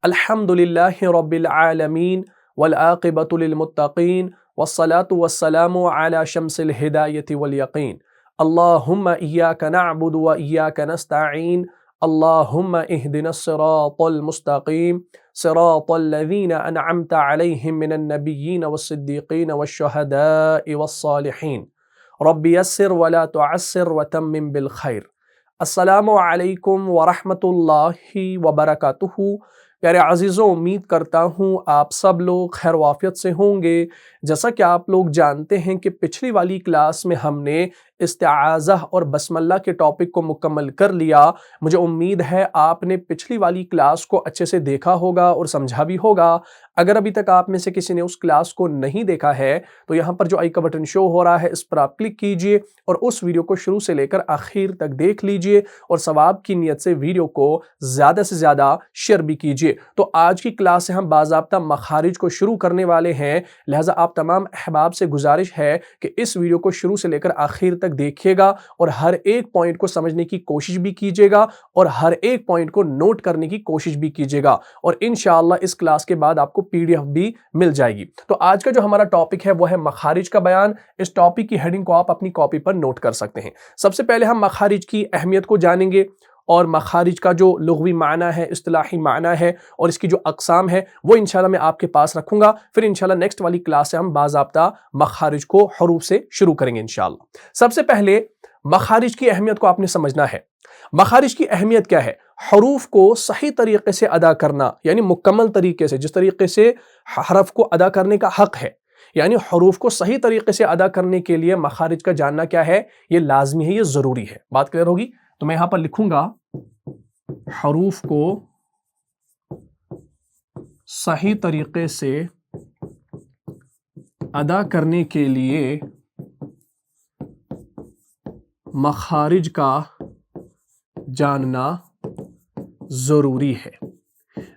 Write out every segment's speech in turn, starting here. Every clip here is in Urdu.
الحمدللہ رب العالمین والعاقبۃ للمتقین والصلاة والسلام علی شمس الہدایۃ والیقین اللہم ایاک نعبد و ایاک نستعین اللہم اہدنا الصراط المستقیم صراط الذین انعمت علیہم من النبیین والصدیقین والشہداء والصالحین رب یسر ولا تعسر وتمم بالخیر۔ السلام علیکم ورحمۃ اللہ وبرکاتہ۔ پیارے عزیزوں، امید کرتا ہوں آپ سب لوگ خیر وافیت سے ہوں گے۔ جیسا کہ آپ لوگ جانتے ہیں کہ پچھلی والی کلاس میں ہم نے استعاذہ اور بسم اللہ کے ٹاپک کو مکمل کر لیا۔ مجھے امید ہے آپ نے پچھلی والی کلاس کو اچھے سے دیکھا ہوگا اور سمجھا بھی ہوگا۔ اگر ابھی تک آپ میں سے کسی نے اس کلاس کو نہیں دیکھا ہے تو یہاں پر جو آئی کا بٹن شو ہو رہا ہے اس پر آپ کلک کیجئے اور اس ویڈیو کو شروع سے لے کر آخر تک دیکھ لیجئے اور ثواب کی نیت سے ویڈیو کو زیادہ سے زیادہ شیئر بھی کیجئے۔ تو آج کی کلاس سے ہم باضابطہ مخارج کو شروع کرنے والے ہیں، لہٰذا آپ تمام احباب سے گزارش ہے کہ اس ویڈیو کو شروع سے لے کر آخر تک دیکھیے گا اور ہر ایک پوائنٹ کو سمجھنے کی کوشش بھی کیجیے گا اور ہر ایک پوائنٹ کو نوٹ کرنے کی کوشش بھی کیجیے گا، اور انشاءاللہ اس کلاس کے بعد آپ کو PDF بھی مل جائے گی۔ تو آج کا جو ہمارا ٹاپک ہے وہ ہے مخارج کا بیان۔ اس ٹاپک کی ہیڈنگ کو آپ اپنی کاپی پر نوٹ کر سکتے ہیں۔ سب سے پہلے ہم مخارج کی اہمیت کو جانیں گے اور مخارج کا جو لغوی معنی ہے، اصطلاحی معنی ہے اور اس کی جو اقسام ہے وہ انشاءاللہ میں آپ کے پاس رکھوں گا۔ پھر انشاءاللہ نیکسٹ والی کلاس سے ہم باضابطہ مخارج کو حروف سے شروع کریں گے انشاءاللہ۔ سب سے پہلے مخارج کی اہمیت کو آپ نے سمجھنا ہے۔ مخارج کی اہمیت کیا ہے؟ حروف کو صحیح طریقے سے ادا کرنا، یعنی مکمل طریقے سے، جس طریقے سے حرف کو ادا کرنے کا حق ہے، یعنی حروف کو صحیح طریقے سے ادا کرنے کے لیے مخارج کا جاننا کیا ہے؟ یہ لازمی ہے، یہ ضروری ہے۔ بات کلیئر ہوگی؟ تو میں یہاں پر لکھوں گا حروف کو صحیح طریقے سے ادا کرنے کے لیے مخارج کا جاننا ضروری ہے۔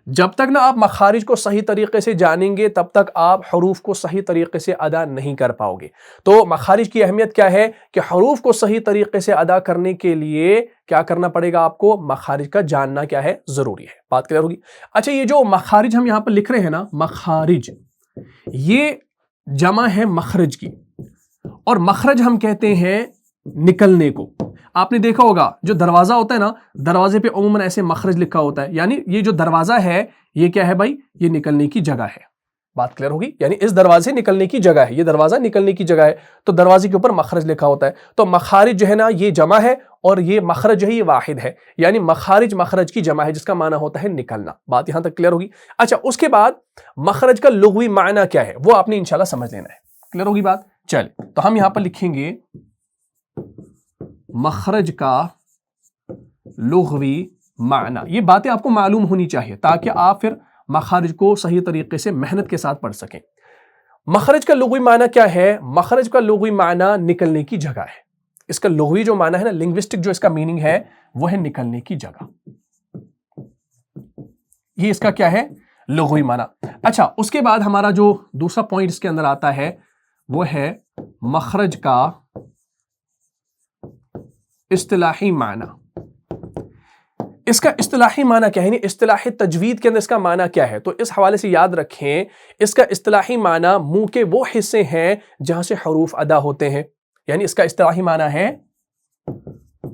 جب تک نہ آپ مخارج کو صحیح طریقے سے جانیں گے تب تک آپ حروف کو صحیح طریقے سے ادا نہیں کر پاؤ گے۔ تو مخارج کی اہمیت کیا ہے کہ حروف کو صحیح طریقے سے ادا کرنے کے لیے کیا کرنا پڑے گا آپ کو؟ مخارج کا جاننا کیا ہے؟ ضروری ہے۔ بات کلیئر ہوگی؟ اچھا، یہ جو مخارج ہم یہاں پر لکھ رہے ہیں نا، مخارج، یہ جمع ہے مخرج کی، اور مخرج ہم کہتے ہیں نکلنے کو۔ آپ نے دیکھا ہوگا جو دروازہ ہوتا ہے نا، دروازے پہ عموماً ایسے مخرج لکھا ہوتا ہے، یعنی یہ جو دروازہ ہے یہ کیا ہے بھائی؟ یہ نکلنے کی جگہ ہے۔ بات کلیئر ہوگی؟ یعنی اس دروازے نکلنے کی جگہ ہے، یہ دروازہ نکلنے کی جگہ ہے، تو دروازے کے اوپر مخرج لکھا ہوتا ہے۔ تو مخارج جو ہے نا یہ جمع ہے اور یہ مخرج جو ہے یہ واحد ہے، یعنی مخارج مخرج کی جمع ہے جس کا معنی ہوتا ہے نکلنا۔ بات یہاں تک کلیئر ہوگی؟ اچھا، اس کے بعد مخرج کا لغوی معنی کیا ہے وہ آپ نے انشاءاللہ سمجھ لینا ہے۔ کلیئر ہوگی بات؟ چلے تو ہم یہاں پر لکھیں گے مخرج کا لغوی معنی۔ یہ باتیں آپ کو معلوم ہونی چاہیے تاکہ آپ پھر مخارج کو صحیح طریقے سے محنت کے ساتھ پڑھ سکیں۔ مخرج کا لغوی معنی کیا ہے؟ مخرج کا لغوی معنی نکلنے کی جگہ ہے۔ اس کا لغوی جو معنی ہے نا، لنگوسٹک جو اس کا میننگ ہے وہ ہے نکلنے کی جگہ۔ یہ اس کا کیا ہے؟ لغوی معنی۔ اچھا، اس کے بعد ہمارا جو دوسرا پوائنٹ اس کے اندر آتا ہے وہ ہے مخرج کا اصطلاحی معنی۔ اس کا اصطلاحی معنی کیا ہے؟ یعنی اصطلاحی تجوید کے اندر اس کا معنی کیا ہے؟ تو اس حوالے سے یاد رکھیں، اس کا اصطلاحی معنی منہ کے وہ حصے ہیں جہاں سے حروف ادا ہوتے ہیں، یعنی اس کا اصطلاحی معنی ہے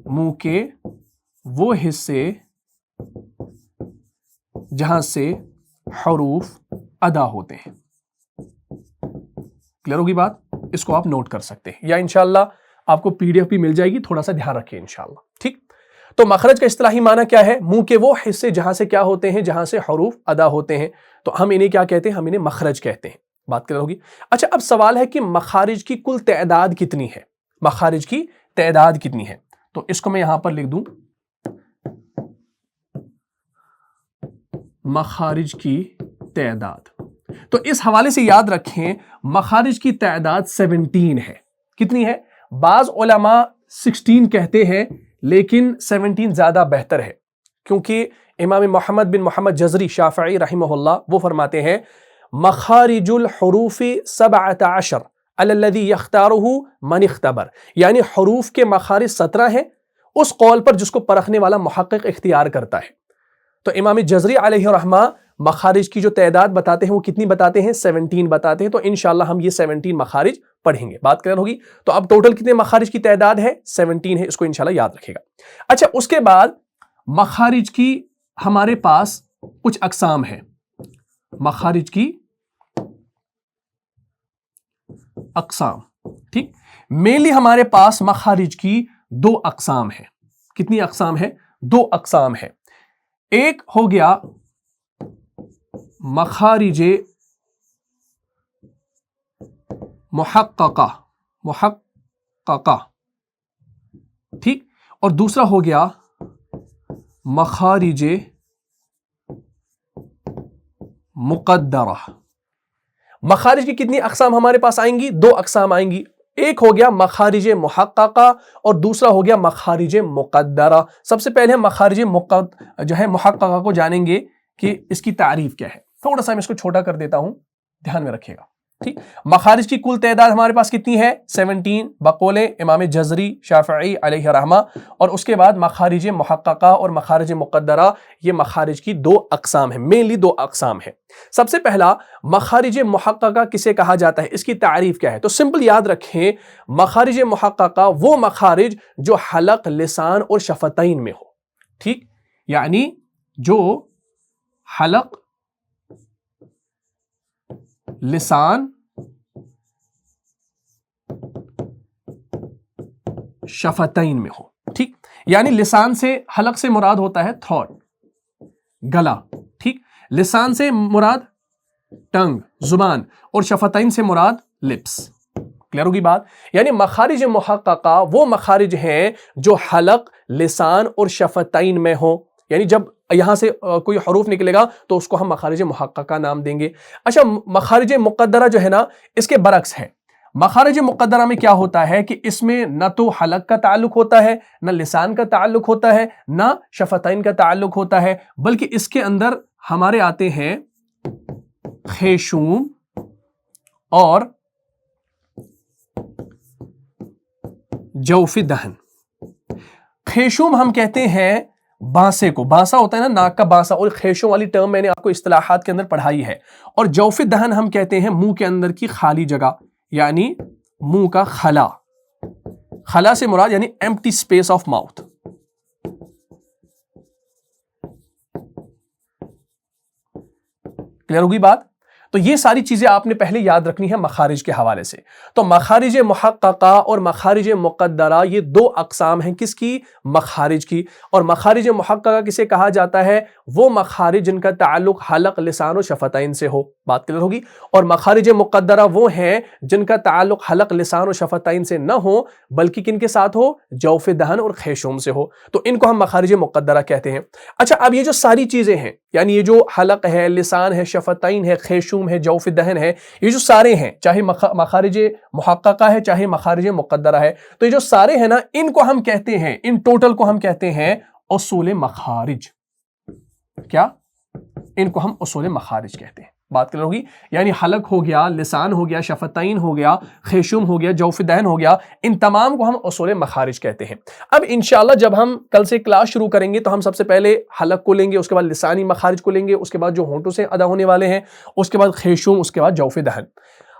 منہ کے وہ حصے جہاں سے حروف ادا ہوتے ہیں۔ کلیئر ہوگی بات؟ اس کو آپ نوٹ کر سکتے ہیں، یا انشاءاللہ آپ کو PDF بھی مل جائے گی، تھوڑا سا دھیان رکھیں انشاءاللہ۔ ٹھیک؟ تو مخرج کا اصطلاحی معنی کیا ہے؟ منہ کے وہ حصے جہاں سے کیا ہوتے ہیں؟ جہاں سے حروف ادا ہوتے ہیں، تو ہم انہیں کیا کہتے ہیں؟ ہم انہیں مخرج کہتے ہیں۔ بات کلیئر ہوگی؟ اچھا، اب سوال ہے کہ مخارج کی کل تعداد کتنی ہے؟ مخارج کی تعداد کتنی ہے؟ تو اس کو میں یہاں پر لکھ دوں، مخارج کی تعداد۔ تو اس حوالے سے یاد رکھیں مخارج کی تعداد 17 ہے۔ کتنی ہے؟ بعض علماء 16 کہتے ہیں لیکن 17 زیادہ بہتر ہے، کیونکہ امام محمد بن محمد جزری شافعی رحمہ اللہ وہ فرماتے ہیں مخارج الحروف 17 علی الذی یختارہ من اختبر، یعنی حروف کے مخارج 17 ہیں اس قول پر جس کو پرکھنے والا محقق اختیار کرتا ہے۔ تو امام جزری علیہ رحمہ مخارج کی جو تعداد بتاتے ہیں وہ کتنی بتاتے ہیں؟ 17 بتاتے ہیں. تو انشاءاللہ ہم یہ 17 مخارج پڑھیں گے. بات کلیئر ہوگی؟ تو اب ٹوٹل کتنے مخارج کی تعداد ہے؟ 17 ہے. اس کو انشاءاللہ یاد رکھے گا. اچھا اس کے بعد مخارج کی ہمارے پاس کچھ اقسام ہیں. مخارج کی اقسام. ٹھیک، مینلی ہمارے پاس مخارج کی 2 اقسام ہیں. کتنی اقسام ہے؟ 2 اقسام ہے. ایک ہو گیا مخارج محققہ، محققہ، ٹھیک، اور دوسرا ہو گیا مخارج مقدرہ. مخارج کی کتنی اقسام ہمارے پاس آئیں گی؟ 2 اقسام آئیں گی. ایک ہو گیا مخارج محققہ اور دوسرا ہو گیا مخارج مقدرہ. سب سے پہلے مخارج محققہ کو جانیں گے کہ اس کی تعریف کیا ہے. تھوڑا سا میں اس کو چھوٹا کر دیتا ہوں، دھیان میں رکھیے گا. ٹھیک، مخارج کی کل تعداد ہمارے پاس کتنی ہے؟ 17 بقول امام جزری شافعی علیہ رحمہ. اور اس کے بعد مخارج محققہ اور مخارج مقدرہ، یہ مخارج کی 2 اقسام ہیں. مینلی 2 اقسام ہیں. سب سے پہلا مخارج محققہ کسے کہا جاتا ہے؟ اس کی تعریف کیا ہے؟ تو سمپل یاد رکھیں، مخارج محققہ وہ مخارج جو حلق، لسان اور شفتین میں ہو. ٹھیک، یعنی جو حلق، لسان، شفتین میں ہو. ٹھیک، یعنی لسان سے، حلق سے مراد ہوتا ہے تھروٹ، گلا. ٹھیک، لسان سے مراد ٹنگ، زبان، اور شفتین سے مراد لپس. کلیئر ہوگی بات؟ یعنی مخارج محققہ وہ مخارج ہیں جو حلق، لسان اور شفتین میں ہو. یعنی جب یہاں سے کوئی حروف نکلے گا تو اس کو ہم مخارج محققہ نام دیں گے. اچھا مخارج مقدرہ جو ہے نا، اس کے برعکس ہے. مخارج مقدرہ میں کیا ہوتا ہے کہ اس میں نہ تو حلق کا تعلق ہوتا ہے، نہ لسان کا تعلق ہوتا ہے، نہ شفتین کا تعلق ہوتا ہے، بلکہ اس کے اندر ہمارے آتے ہیں خیشوم اور جوف دہن. خیشوم ہم کہتے ہیں بانسے کو، بانسا ہوتا ہے نا، ناک کا بانسا، اور خیشوں والی ٹرم میں نے آپ کو اصطلاحات کے اندر پڑھائی ہے. اور جوف دہن ہم کہتے ہیں منہ کے اندر کی خالی جگہ، یعنی منہ کا خلا. خلا سے مراد یعنی empty space of mouth. Clear ہوگی بات؟ تو یہ ساری چیزیں آپ نے پہلے یاد رکھنی ہے مخارج کے حوالے سے. تو مخارج محققہ اور مخارج مقدرہ یہ 2 اقسام ہیں. کس کی؟ مخارج کی. اور مخارج محققہ کسے کہا جاتا ہے؟ وہ مخارج جن کا تعلق حلق، لسان و شفتین سے ہو. بات کلیئر ہوگی؟ اور مخارج مقدرہ وہ ہیں جن کا تعلق حلق، لسان و شفتین سے نہ ہو، بلکہ کن کے ساتھ ہو؟ جوف دہن اور خیشوم سے ہو. تو ان کو ہم مخارج مقدرہ کہتے ہیں. اچھا اب یہ جو ساری چیزیں ہیں، یعنی یہ جو حلق ہے، لسان ہے، شفتین ہے، خیشوم ہے، جوف دہن ہے، یہ جو سارے ہیں، چاہے مخارج محققہ ہے چاہے مخارج مقدرہ ہے، تو یہ جو سارے ہیں نا، ان کو ہم کہتے ہیں، ان ٹوٹل کو ہم کہتے ہیں اصول مخارج. کیا؟ ان کو ہم اصول مخارج کہتے ہیں. بات کر ہوگی؟ یعنی حلق ہو گیا، لسان ہو گیا، شفتین ہو گیا، خیشوم ہو گیا، جوف دہن ہو گیا، ان تمام کو ہم اصول مخارج کہتے ہیں. اب انشاءاللہ جب ہم کل سے کلاس شروع کریں گے تو ہم سب سے پہلے حلق کو لیں گے، اس کے بعد لسانی مخارج کو لیں گے، اس کے بعد جو ہونٹوں سے ادا ہونے والے ہیں، اس کے بعد خیشوم، اس کے بعد جوف دہن.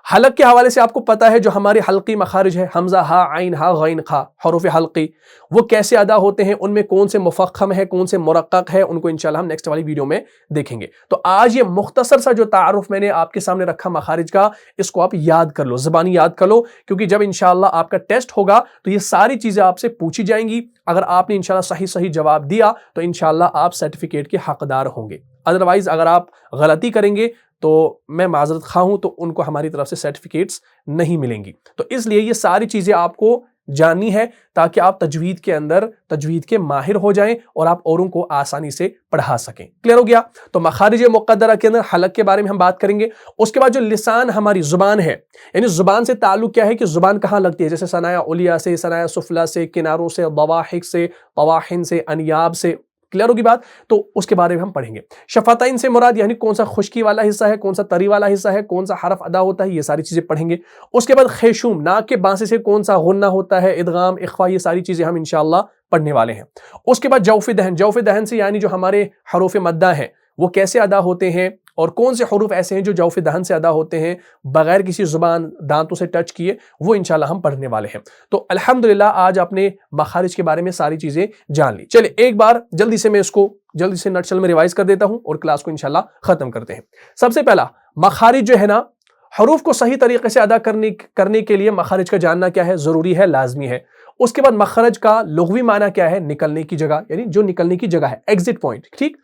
حلق کے حوالے سے آپ کو پتا ہے جو ہمارے حلقی مخارج ہے، حمزہ، ہا، عین، ہا، غین، خا، حروف حلقی، وہ کیسے ادا ہوتے ہیں، ان میں کون سے مفخم ہے، کون سے مرقق ہے، ان کو انشاءاللہ ہم نیکسٹ والی ویڈیو میں دیکھیں گے. تو آج یہ مختصر سا جو تعارف میں نے آپ کے سامنے رکھا مخارج کا، اس کو آپ یاد کر لو، زبانی یاد کر لو، کیونکہ جب انشاءاللہ آپ کا ٹیسٹ ہوگا تو یہ ساری چیزیں آپ سے پوچھی جائیں گی. اگر آپ نے انشاءاللہ صحیح جواب دیا تو انشاءاللہ آپ سرٹیفکیٹ کے حقدار ہوں گے. ادروائز اگر آپ غلطی کریں گے تو میں معذرت خواہ ہوں، تو ان کو ہماری طرف سے سرٹیفکیٹس نہیں ملیں گی. تو اس لیے یہ ساری چیزیں آپ کو جاننی ہے تاکہ آپ تجوید کے اندر تجوید کے ماہر ہو جائیں اور آپ اوروں کو آسانی سے پڑھا سکیں. کلیئر ہو گیا؟ تو مخارج مقدرہ کے اندر حلق کے بارے میں ہم بات کریں گے. اس کے بعد جو لسان ہماری زبان ہے، یعنی زبان سے تعلق کیا ہے کہ زبان کہاں لگتی ہے، جیسے ثنایا علیہ سے، ثنایا سفلی سے، کناروں سے، ضواحک سے، طواحن سے، انیاب سے. کلیئر ہوگی بات؟ تو اس کے بارے میں ہم پڑھیں گے. شفتین سے مراد یعنی کون سا خشکی والا حصہ ہے، کون سا تری والا حصہ ہے، کون سا حرف ادا ہوتا ہے، یہ ساری چیزیں پڑھیں گے. اس کے بعد خیشوم، ناک کے بانسے سے کون سا غنہ ہوتا ہے، ادغام، اخفا، یہ ساری چیزیں ہم انشاءاللہ پڑھنے والے ہیں. اس کے بعد جوف دہن، جوف دہن سے یعنی جو ہمارے حروف مدہ ہیں وہ کیسے ادا ہوتے ہیں اور کون سے حروف ایسے ہیں جو جوف دہن سے ادا ہوتے ہیں بغیر کسی زبان دانتوں سے ٹچ کیے، وہ انشاءاللہ ہم پڑھنے والے ہیں۔ تو الحمدللہ آج آپ نے مخارج کے بارے میں ساری چیزیں جان لی۔ چلے ایک بار جلدی سے میں اس کو جلدی سے نٹشل میں ریوائز کر دیتا ہوں اور کلاس کو انشاءاللہ ختم کرتے ہیں۔ سب سے پہلا مخارج جو ہے نا، حروف کو صحیح طریقے سے ادا کرنے کے لیے مخارج کا جاننا کیا ہے، ضروری ہے، لازمی ہے۔ اس کے بعد مخرج کا لغوی معنی کیا ہے، نکلنے کی جگہ، یعنی جو نکلنے کی جگہ ہے، ایگزٹ پوائنٹ، ٹھیک۔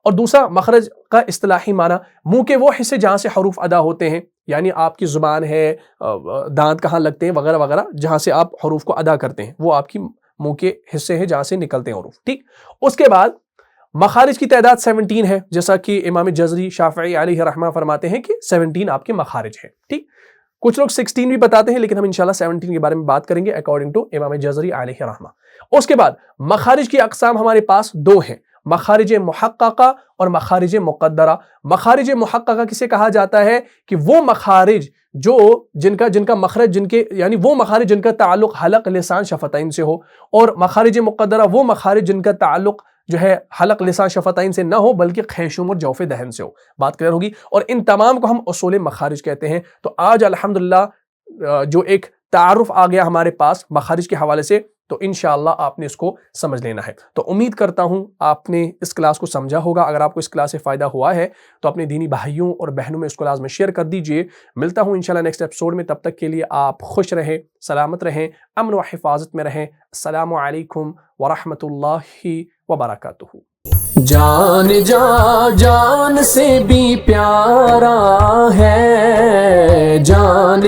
اور دوسرا مخرج کا اصطلاحی معنی منہ کے وہ حصے جہاں سے حروف ادا ہوتے ہیں، یعنی آپ کی زبان ہے، دانت کہاں لگتے ہیں وغیرہ وغیرہ، جہاں سے آپ حروف کو ادا کرتے ہیں وہ آپ کی منہ کے حصے ہیں جہاں سے نکلتے ہیں حروف، ٹھیک۔ اس کے بعد مخارج کی تعداد 17 ہے، جیسا کہ امام جزری شافعی علیہ رحمہ فرماتے ہیں کہ 17 آپ کے مخارج ہیں، ٹھیک۔ کچھ لوگ 16 بھی بتاتے ہیں، لیکن ہم انشاءاللہ 17 کے بارے میں بات کریں گے اکارڈنگ ٹو امام جزری علیہ رحمہ۔ اس کے بعد مخارج کی اقسام ہمارے پاس 2 ہیں، مخارج محققہ اور مخارج مقدرہ۔ مخارج محققہ کسے کہا جاتا ہے کہ وہ مخارج جن کا مخرج یعنی وہ مخارج جن کا تعلق حلق، لسان، شفتین سے ہو، اور مخارج مقدرہ وہ مخارج جن کا تعلق جو ہے حلق، لسان، شفتین سے نہ ہو بلکہ خیشوم اور جوف دہن سے ہو۔ بات کلیئر ہوگی، اور ان تمام کو ہم اصول مخارج کہتے ہیں۔ تو آج الحمدللہ جو ایک تعارف آ گیا ہمارے پاس مخارج کے حوالے سے، تو انشاءاللہ آپ نے اس کو سمجھ لینا ہے۔ تو امید کرتا ہوں آپ نے اس کلاس کو سمجھا ہوگا۔ اگر آپ کو اس کلاس سے فائدہ ہوا ہے تو اپنے دینی بھائیوں اور بہنوں میں اس کو لازم شیئر کر دیجئے۔ ملتا ہوں انشاءاللہ نیکسٹ ایپیسوڈ میں، تب تک کے لیے آپ خوش رہیں، سلامت رہیں، امن و حفاظت میں رہیں۔ السلام علیکم ورحمۃ اللہ وبرکاتہ۔ جان جان سے بھی پیارا ہے، جان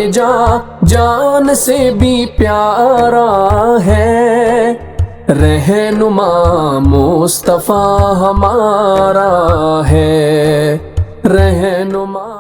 سے بھی پیارا ہے، رہنما مصطفیٰ ہمارا ہے، رہنما